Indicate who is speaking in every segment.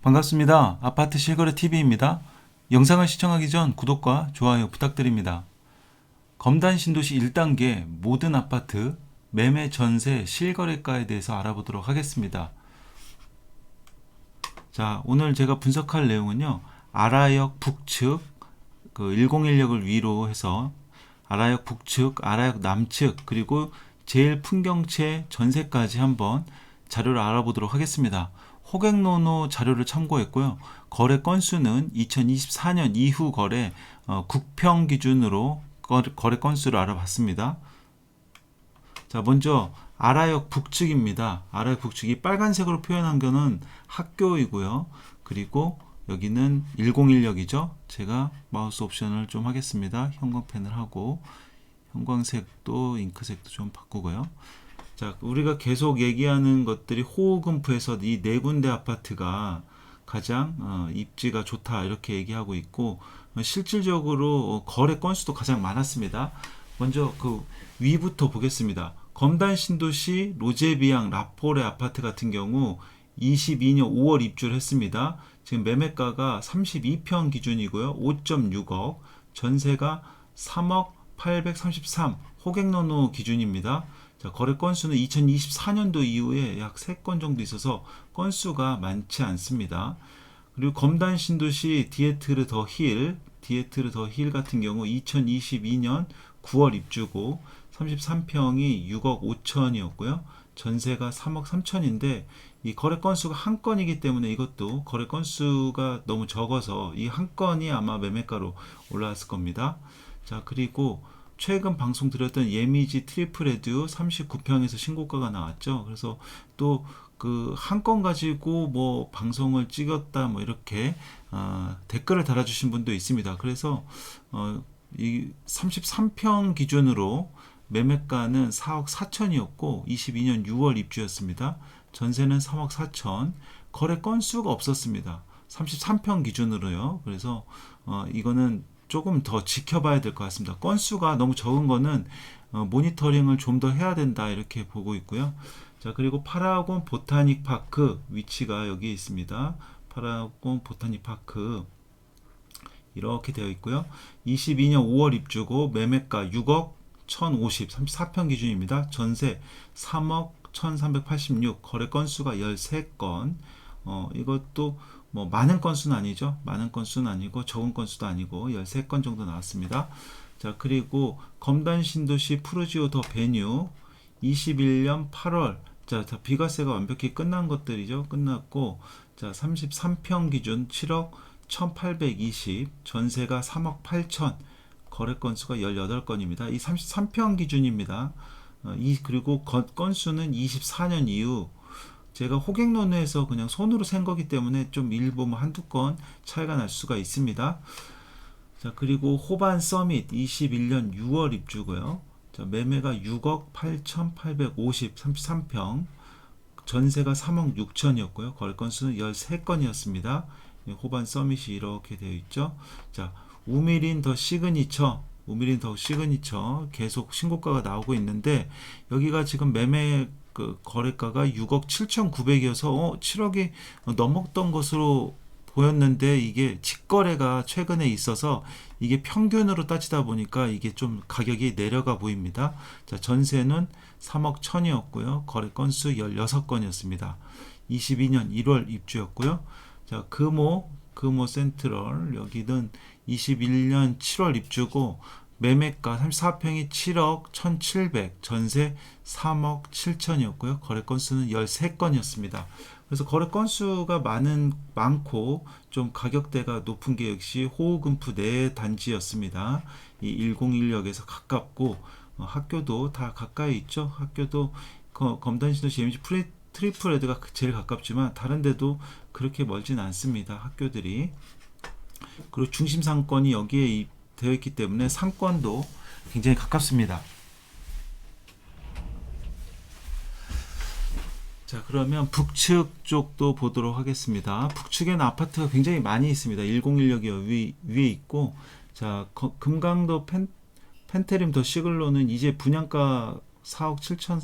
Speaker 1: 반갑습니다. 아파트 실거래 TV입니다. 영상을 시청하기 전 구독과 좋아요 부탁드립니다. 검단 신도시 1단계 모든 아파트 매매 전세 실거래가에 대해서 알아보도록 하겠습니다. 자, 오늘 제가 분석할 내용은요. 아라역 북측 101역을 위로 해서 아라역 북측, 아라역 남측, 그리고 제일 풍경채 전세까지 한번 자료를 알아보도록 하겠습니다. 호객노노 자료를 참고했고요. 거래 건수는 2024년 이후 거래 국평 기준으로 거래 건수를 알아봤습니다. 자, 먼저 아라역 북측입니다. 아라역 북측이 빨간색으로 표현한 거는 학교이고요. 그리고 여기는 101역이죠. 제가 마우스 옵션을 좀 하겠습니다. 형광펜을 하고 형광색도 잉크색도 좀 바꾸고요. 자, 우리가 계속 얘기하는 것들이 호흡금프에서 이 네 군데 아파트가 가장 입지가 좋다 이렇게 얘기하고 있고, 실질적으로 거래 건수도 가장 많았습니다. 먼저 그 위부터 보겠습니다. 검단 신도시 로제비앙 라포레 아파트 같은 경우 22년 5월 입주를 했습니다. 지금 매매가가 32평 기준이고요. 5.6억, 전세가 3억 833, 호객노노 기준입니다. 자, 거래 건수는 2024년도 이후에 약 3건 정도 있어서 건수가 많지 않습니다. 그리고 검단 신도시 디에트르 더 힐 같은 경우 2022년 9월 입주고 33평이 6억 5천이었고요. 전세가 3억 3천인데 이 거래 건수가 한 건이기 때문에 이것도 거래 건수가 너무 적어서 이 한 건이 아마 매매가로 올라왔을 겁니다. 자, 그리고 최근 방송 드렸던 예미지 트리플 에듀 39평에서 신고가가 나왔죠. 그래서 또 그 한 건 가지고 뭐 방송을 찍었다 뭐 이렇게 댓글을 달아주신 분도 있습니다. 그래서 이 33평 기준으로 매매가는 4억 4천이었고 22년 6월 입주였습니다. 전세는 3억 4천, 거래 건수가 없었습니다. 33평 기준으로요. 그래서 이거는 조금 더 지켜봐야 될 것 같습니다. 건수가 너무 적은 거는 모니터링을 좀 더 해야 된다 이렇게 보고 있고요. 자, 그리고 파라곤 보타닉 파크 위치가 여기 있습니다. 파라곤 보타닉 파크 이렇게 되어 있고요. 22년 5월 입주고 매매가 6억 1050, 34평 기준입니다. 전세 3억 1386, 거래 건수가 13건. 이것도 뭐 많은 건수는 아니죠. 많은 건수는 아니고 적은 건수도 아니고 13건 정도 나왔습니다. 자, 그리고 검단 신도시 푸르지오 더 베뉴 21년 8월. 자, 다 비과세가 완벽히 끝난 것들이죠. 끝났고, 자, 33평 기준 7억 1820, 전세가 3억 8천, 거래 건수가 18건입니다. 이 33평 기준입니다. 그리고 건수는 24년 이후 제가 호객노노에서 그냥 손으로 센 거기 때문에 좀 일부 뭐 한두 건 차이가 날 수가 있습니다. 자, 그리고 호반 서밋 21년 6월 입주고요. 자, 매매가 6억 8,850, 33평, 전세가 3억 6천이었고요. 거래 건수는 13건이었습니다. 호반 서밋이 이렇게 되어 있죠. 자, 우미린 더 시그니처 계속 신고가가 나오고 있는데 여기가 지금 매매 거래가가 6억 7,900이어서 7억이 넘었던 것으로 보였는데 이게 직거래가 최근에 있어서 이게 평균으로 따지다 보니까 이게 좀 가격이 내려가 보입니다. 자, 전세는 3억 1천이었고요. 거래 건수 16건이었습니다. 22년 1월 입주였고요. 자, 금호 센트럴 여기는 21년 7월 입주고 매매가 34평이 7억 1700, 전세 3억 7천이었고요. 거래 건수는 13건이었습니다. 그래서 거래 건수가 많고 좀 가격대가 높은 게 역시 호흡금프 내 단지였습니다. 이 101역에서 가깝고 학교도 다 가까이 있죠. 학교도 검단신도시 예미지 트리플 헤드가 제일 가깝지만 다른 데도 그렇게 멀진 않습니다. 학교들이. 그리고 중심 상권이 여기에 되어 있기 때문에 상권도 굉장히 가깝습니다. 자, 그러면 북측 쪽도 보도록 하겠습니다. 북측에는 아파트가 굉장히 많이 있습니다. 101역이 위에 있고, 자, 금강도 펜테림 더 시글로는 이제 분양가 4억 7천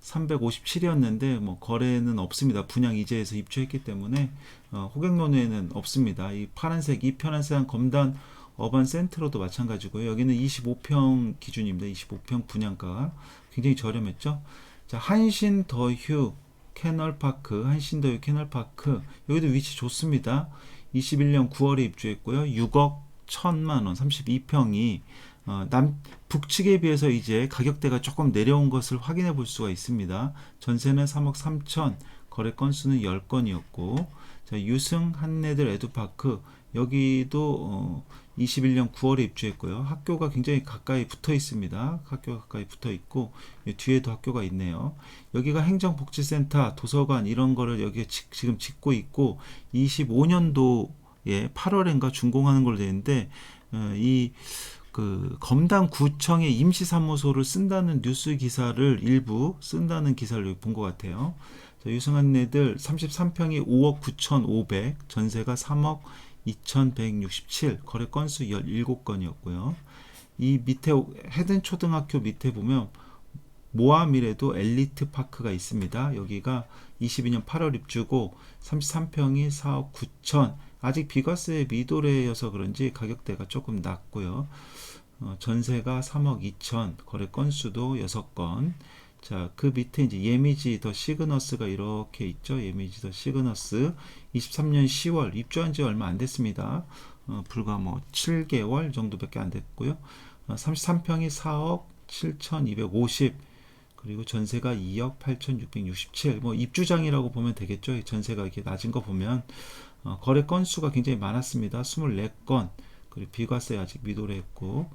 Speaker 1: 357이었는데 뭐 거래는 없습니다. 분양 이재에서 입주했기 때문에 호갱노네는 없습니다. 이 파란색 이편한세한 검단 어반 센트로도 마찬가지고요. 여기는 25평 기준입니다. 25평 분양가가 굉장히 저렴했죠. 자, 한신더휴 캐널파크, 한신더휴 캐널파크 여기도 위치 좋습니다. 21년 9월에 입주했고요. 6억 1천만 원, 32평이 북측에 비해서 이제 가격대가 조금 내려온 것을 확인해 볼 수가 있습니다. 전세는 3억 3천, 거래 건수는 10건이었고, 자, 유승 한내들 에듀파크 여기도 21년 9월에 입주했고요. 학교가 굉장히 가까이 붙어 있습니다. 학교가 가까이 붙어 있고 뒤에도 학교가 있네요. 여기가 행정복지센터, 도서관 이런 거를 여기에 지금 짓고 있고 25년도에 8월인가 준공하는 걸로 되는데 이 검단 구청의 임시사무소를 쓴다는 뉴스 기사를 일부 쓴다는 기사를 본 것 같아요. 자, 유승한네들 33평이 5억 9,500, 전세가 3억 2,167, 거래 건수 17건이었고요. 이 밑에 헤든초등학교 밑에 보면 모아미래도 엘리트 파크가 있습니다. 여기가 22년 8월 입주고 33평이 4억 9천, 아직 비과세 미도래여서 그런지 가격대가 조금 낮고요. 전세가 3억 2천, 거래 건수도 6건. 자, 그 밑에 이제 예미지 더 시그너스가 이렇게 있죠. 예미지 더 시그너스 23년 10월 입주한 지 얼마 안 됐습니다. 불과 뭐 7개월 정도밖에 안 됐고요. 33평이 4억 7,250, 그리고 전세가 2억 8,667. 뭐 입주장이라고 보면 되겠죠. 전세가 이렇게 낮은 거 보면 거래 건수가 굉장히 많았습니다. 24건. 그리고 비과세 아직 미도래했고,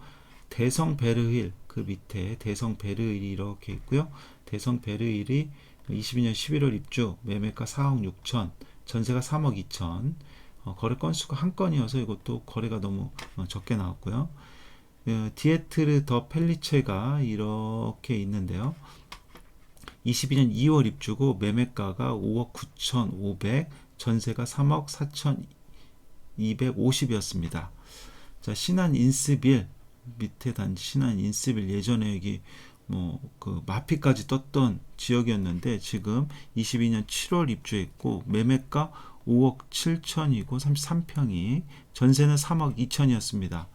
Speaker 1: 대성 베르힐 그 밑에 대성 베르힐이 이렇게 있고요. 대성 베르힐이 22년 11월 입주, 매매가 4억 6천, 전세가 3억 2천. 거래 건수가 한 건이어서 이것도 거래가 너무 적게 나왔고요. 디에트르 더 펠리체가 이렇게 있는데요. 22년 2월 입주고 매매가가 5억 9,500, 전세가 3억 4,250이었습니다. 자, 신한 인스빌 밑에 단지 신한 인스빌 예전에 여기 뭐 그 마피까지 떴던 지역이었는데 지금 22년 7월 입주했고 매매가 5억 7천이고 33평이, 전세는 3억 2천이었습니다.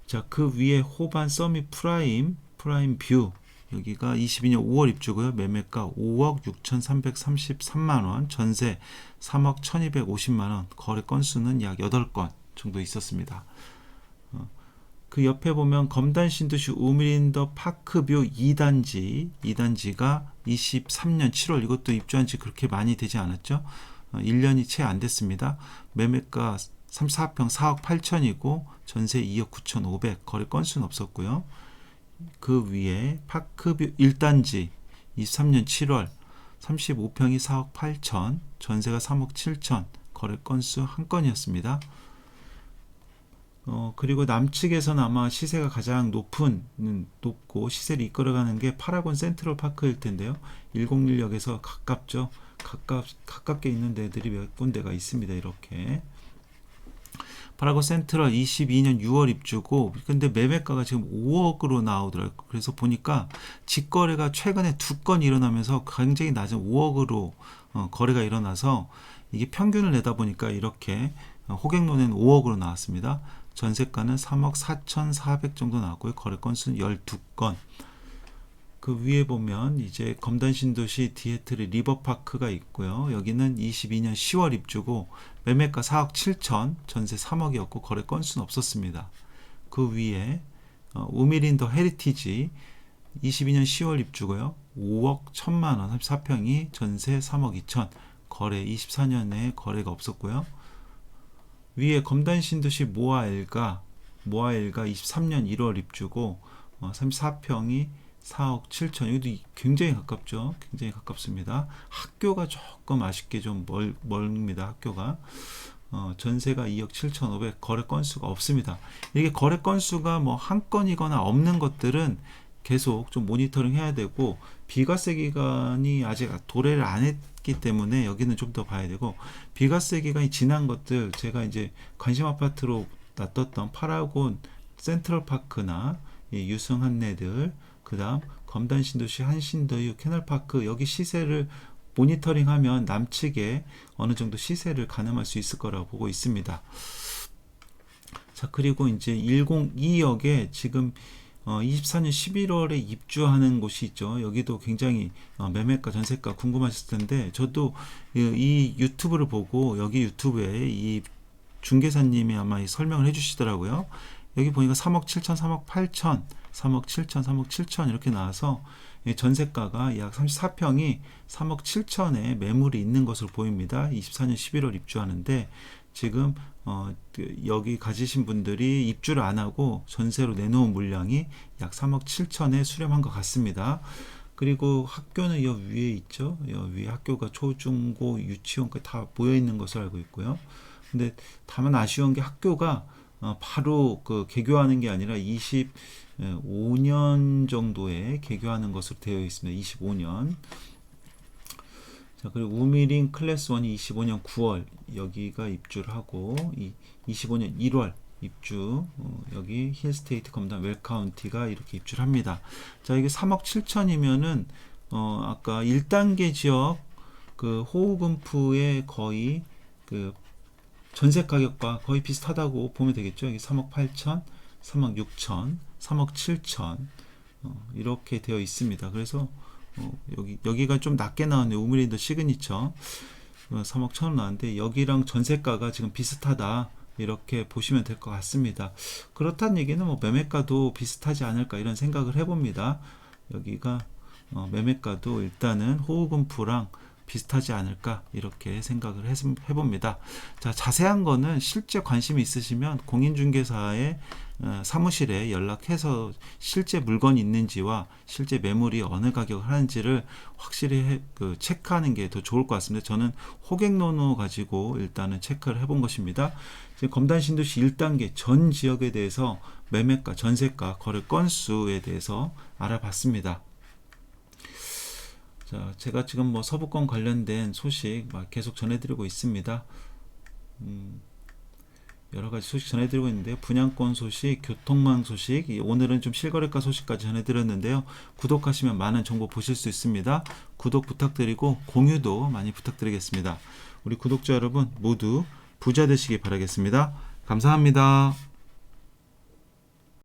Speaker 1: 자, 그 위에 호반 서밋 프라임 뷰 여기가 22년 5월 입주고요. 매매가 5억 6,333만원, 전세 3억 1,250만원, 거래 건수는 약 8건 정도 있었습니다. 그 옆에 보면 검단 신도시 우미린더 파크뷰 2단지가 23년 7월, 이것도 입주한 지 그렇게 많이 되지 않았죠. 1년이 채 안 됐습니다. 매매가 34평 4억 8천이고 전세 2억 9,500, 거래 건수는 없었고요. 그 위에 파크뷰 1단지 23년 7월 35평이 4억 8천, 전세가 3억 7천, 거래 건수 한 건이었습니다. 그리고 남측에서는 아마 시세가 가장 높고 시세를 이끌어가는 게 파라곤 센트럴 파크일 텐데요. 101역에서 가깝죠. 가깝게 있는 데들이 몇 군데가 있습니다. 이렇게 파라곤 센트럴 22년 6월 입주고, 근데 매매가가 지금 5억으로 나오더라고요. 그래서 보니까 직거래가 최근에 2건 일어나면서 굉장히 낮은 5억으로 거래가 일어나서 이게 평균을 내다 보니까 이렇게 호갱로는 5억으로 나왔습니다. 전세가는 3억 4,400 정도 나왔고요. 거래 건수는 12건. 그 위에 보면 이제 검단 신도시 디에트르 리버파크가 있고요. 여기는 22년 10월 입주고 매매가 4억 7천, 전세 3억이었고 거래 건수는 없었습니다. 그 위에 우미린 더 헤리티지 22년 10월 입주고요. 5억 1천만원, 34평이 전세 3억 2천, 거래 24년에 거래가 없었고요. 위에 검단 신도시 모아엘가 23년 1월 입주고 34평이 4억 7천, 여기도 굉장히 가깝죠. 굉장히 가깝습니다. 학교가 조금 아쉽게 좀 멀습니다. 학교가 전세가 2억 7,500, 거래 건수가 없습니다. 이게 거래 건수가 뭐 한 건이거나 없는 것들은 계속 좀 모니터링 해야 되고, 비과세 기간이 아직 도래를 안 했기 때문에 여기는 좀 더 봐야 되고, 비과세 기간이 지난 것들, 제가 이제 관심 아파트로 놔뒀던 파라곤 센트럴 파크나 유승 한내들, 그 그 다음 검단 신도시, 한신도유, 캐널파크 여기 시세를 모니터링하면 남측에 어느 정도 시세를 가늠할 수 있을 거라고 보고 있습니다. 자, 그리고 이제 102역에 지금 24년 11월에 입주하는 곳이 있죠. 여기도 굉장히 매매가, 전세가 궁금하셨을 텐데 저도 이 유튜브를 보고 여기 유튜브에 이 중개사님이 아마 이 설명을 해주시더라고요. 여기 보니까 3억 7천, 3억 8천, 3억 7천, 3억 7천 이렇게 나와서 전세가가 약 34평이 3억 7천에 매물이 있는 것으로 보입니다. 24년 11월 입주하는데 지금 여기 가지신 분들이 입주를 안 하고 전세로 내놓은 물량이 약 3억 7천에 수렴한 것 같습니다. 그리고 학교는 여 위에 있죠. 여 위에 학교가 초중고 유치원까지 다 모여 있는 것으로 알고 있고요. 근데 다만 아쉬운 게 학교가 바로 그 개교하는 게 아니라 25년 정도에 개교하는 것으로 되어 있습니다. 25년. 자, 그리고 우미린 클래스 1이 25년 9월 여기가 입주를 하고 25년 1월 입주, 여기 힐스테이트 검단 웰카운티가 이렇게 입주를 합니다. 자, 이게 3억 7천이면은 아까 1단계 지역 그 호우금프의 거의 그 전세 가격과 거의 비슷하다고 보면 되겠죠. 여기 3억 8천, 3억 6천, 3억 7천 이렇게 되어 있습니다. 그래서 여기가 좀 낮게 나왔네요. 우미린더 시그니처 3억 1천 나왔는데 여기랑 전세가가 지금 비슷하다 이렇게 보시면 될 것 같습니다. 그렇다는 얘기는 뭐 매매가도 비슷하지 않을까 이런 생각을 해봅니다. 여기가 매매가도 일단은 호우금프랑 비슷하지 않을까 이렇게 생각을 해봅니다. 자, 자세한 거는 실제 관심이 있으시면 공인중개사의 사무실에 연락해서 실제 물건이 있는지와 실제 매물이 어느 가격을 하는지를 확실히 체크하는 게 더 좋을 것 같습니다. 저는 호객노노 가지고 일단은 체크를 해본 것입니다. 지금 검단신도시 1단계 전 지역에 대해서 매매가, 전세가, 거래 건수에 대해서 알아봤습니다. 자, 제가 지금 뭐 서부권 관련된 소식 계속 전해드리고 있습니다. 여러 가지 소식 전해드리고 있는데요. 분양권 소식, 교통망 소식, 오늘은 좀 실거래가 소식까지 전해드렸는데요. 구독하시면 많은 정보 보실 수 있습니다. 구독 부탁드리고 공유도 많이 부탁드리겠습니다. 우리 구독자 여러분 모두 부자 되시기 바라겠습니다. 감사합니다.